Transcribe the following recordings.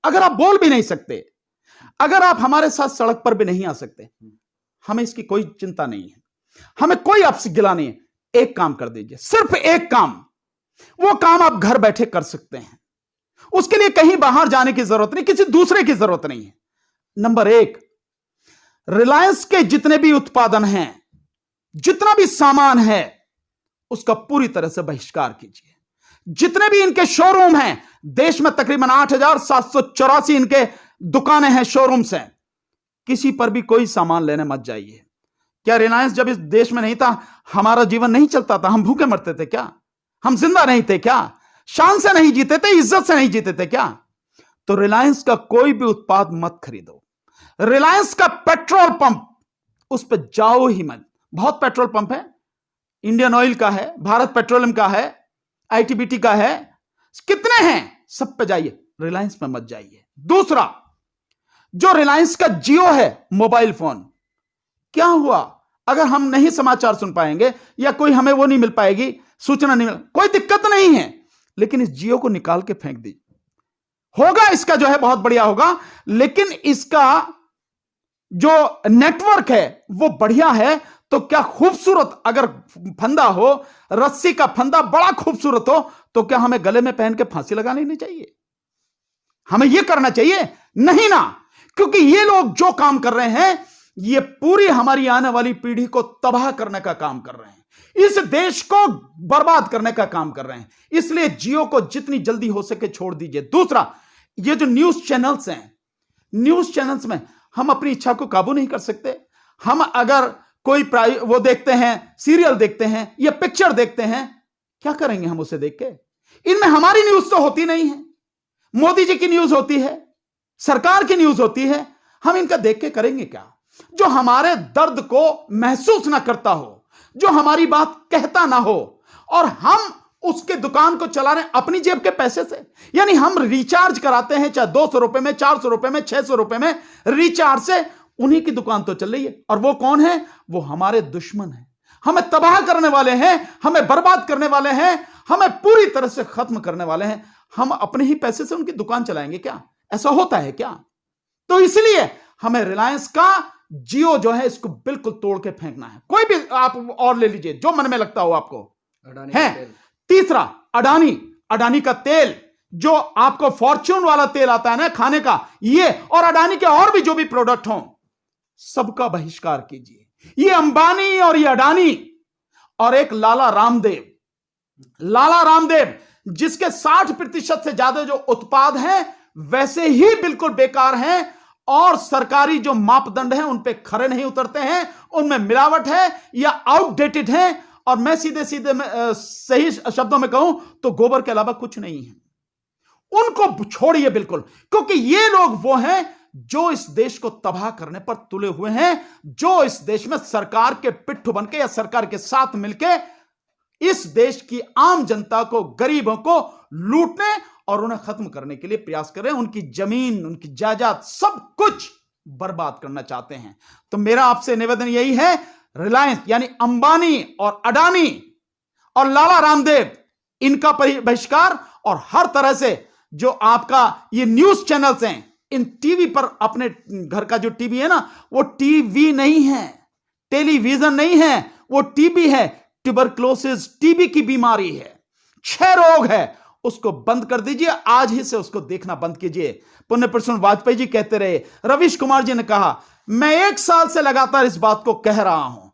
अगर आप बोल भी नहीं सकते, अगर आप हमारे साथ सड़क पर भी नहीं आ सकते, हमें इसकी कोई चिंता नहीं है, हमें कोई आपसे गिला नहीं है। एक काम कर दीजिए, सिर्फ एक काम, वो काम आप घर बैठे कर सकते हैं। उसके लिए कहीं बाहर जाने की जरूरत नहीं, किसी दूसरे की जरूरत नहीं है। नंबर एक, रिलायंस के जितने भी उत्पादन हैं, जितना भी सामान है, उसका पूरी तरह से बहिष्कार कीजिए। जितने भी इनके शोरूम हैं, देश में तकरीबन 8,784 इनके दुकानें हैं, शोरूम्स हैं, किसी पर भी कोई सामान लेने मत जाइए। क्या रिलायंस जब इस देश में नहीं था, हमारा जीवन नहीं चलता था? हम भूखे मरते थे क्या? हम जिंदा नहीं थे क्या? शान से नहीं जीते थे, इज्जत से नहीं जीते थे क्या? तो रिलायंस का कोई भी उत्पाद मत खरीदो। रिलायंस का पेट्रोल पंप, उस पर जाओ ही मत। बहुत पेट्रोल पंप है, इंडियन ऑयल का है, भारत पेट्रोलियम का है, आईटीबीटी का है, कितने हैं, सब पे जाइए, रिलायंस में मत जाइए। दूसरा, जो रिलायंस का जियो है मोबाइल फोन, क्या हुआ? अगर हम नहीं समाचार सुन पाएंगे या कोई हमें वो नहीं मिल पाएगी, सूचना नहीं मिल, कोई दिक्कत नहीं है, लेकिन इस जियो को निकाल के फेंक दीजिए। होगा इसका जो है बहुत बढ़िया होगा, लेकिन इसका जो नेटवर्क है वो बढ़िया है। तो क्या खूबसूरत अगर फंदा हो, रस्सी का फंदा बड़ा खूबसूरत हो, तो क्या हमें गले में पहन के फांसी लगा लेनी चाहिए? हमें यह करना चाहिए? नहीं ना, क्योंकि ये लोग जो काम कर रहे हैं, ये पूरी हमारी आने वाली पीढ़ी को तबाह करने का काम कर रहे हैं, इस देश को बर्बाद करने का काम कर रहे हैं। इसलिए जियो को जितनी जल्दी हो सके छोड़ दीजिए। दूसरा, ये जो न्यूज चैनल्स हैं, न्यूज चैनल्स में हम अपनी इच्छा को काबू नहीं कर सकते। हम अगर कोई वो देखते हैं, सीरियल देखते हैं या पिक्चर देखते हैं, क्या करेंगे हम उसे देख के? इनमें हमारी न्यूज तो होती नहीं है, मोदी जी की न्यूज होती है, सरकार की न्यूज होती है, हम इनका देख के करेंगे क्या? जो हमारे दर्द को महसूस ना करता हो, जो हमारी बात कहता ना हो, और हम उसके दुकान को चला रहे हैं अपनी जेब के पैसे से। यानी हम रिचार्ज कराते हैं, चाहे 200 रुपए में, 400 रुपए में, 600 रुपए में रिचार्ज से, उन्हीं की दुकान तो चल रही है। और वो कौन है? वो हमारे दुश्मन है, हमें तबाह करने वाले हैं, हमें बर्बाद करने वाले हैं, हमें पूरी तरह से खत्म करने वाले हैं। हम अपने ही पैसे से उनकी दुकान चलाएंगे क्या? ऐसा होता है क्या? तो इसलिए हमें रिलायंस का जियो जो है, इसको बिल्कुल तोड़ के फेंकना है। कोई भी आप और ले लीजिए, जो मन में लगता हो आपको है। तीसरा, अडानी का तेल, जो आपको फॉर्च्यून वाला तेल आता है ना खाने का, ये और अडानी के और भी जो भी प्रोडक्ट हों, सबका बहिष्कार कीजिए। ये अंबानी और ये अडानी और एक लाला रामदेव जिसके 60% से ज्यादा जो उत्पाद हैं वैसे ही बिल्कुल बेकार हैं, और सरकारी जो मापदंड हैं उन पे खरे नहीं उतरते हैं, उनमें मिलावट है या आउटडेटेड है। और मैं सीधे सही शब्दों में कहूं तो गोबर के अलावा कुछ नहीं है। उनको छोड़िए बिल्कुल, क्योंकि ये लोग वो हैं जो इस देश को तबाह करने पर तुले हुए हैं, जो इस देश में सरकार के पिट्ठू बनके या सरकार के साथ मिलके इस देश की आम जनता को, गरीबों को लूटने और उन्हें खत्म करने के लिए प्रयास कर रहे हैं। उनकी जमीन, उनकी जायदाद, सब कुछ बर्बाद करना चाहते हैं। तो मेरा आपसे निवेदन यही है, रिलायंस यानी अंबानी और अडानी और लाला रामदेव, इनका बहिष्कार, और हर तरह से जो आपका ये न्यूज चैनल्स हैं, इन टीवी पर, अपने घर का जो टीवी है ना, वो टीवी नहीं है, टेलीविजन नहीं है, वो टीबी है। ट्यूबरक्लोसिस टीबी की बीमारी है, 6 रोग है, उसको बंद कर दीजिए। आज ही से उसको देखना बंद कीजिए। पुण्य पुरुष वाजपेयी जी कहते रहे, रवीश कुमार जी ने कहा, मैं 1 साल से लगातार इस बात को कह रहा हूं,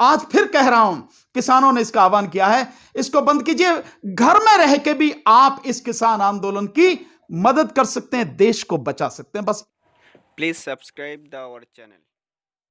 आज फिर कह रहा हूं। किसानों ने इसका आह्वान किया है, इसको बंद कीजिए। घर में रह के भी आप इस किसान आंदोलन की मदद कर सकते हैं, देश को बचा सकते हैं। बस please subscribe the our channel.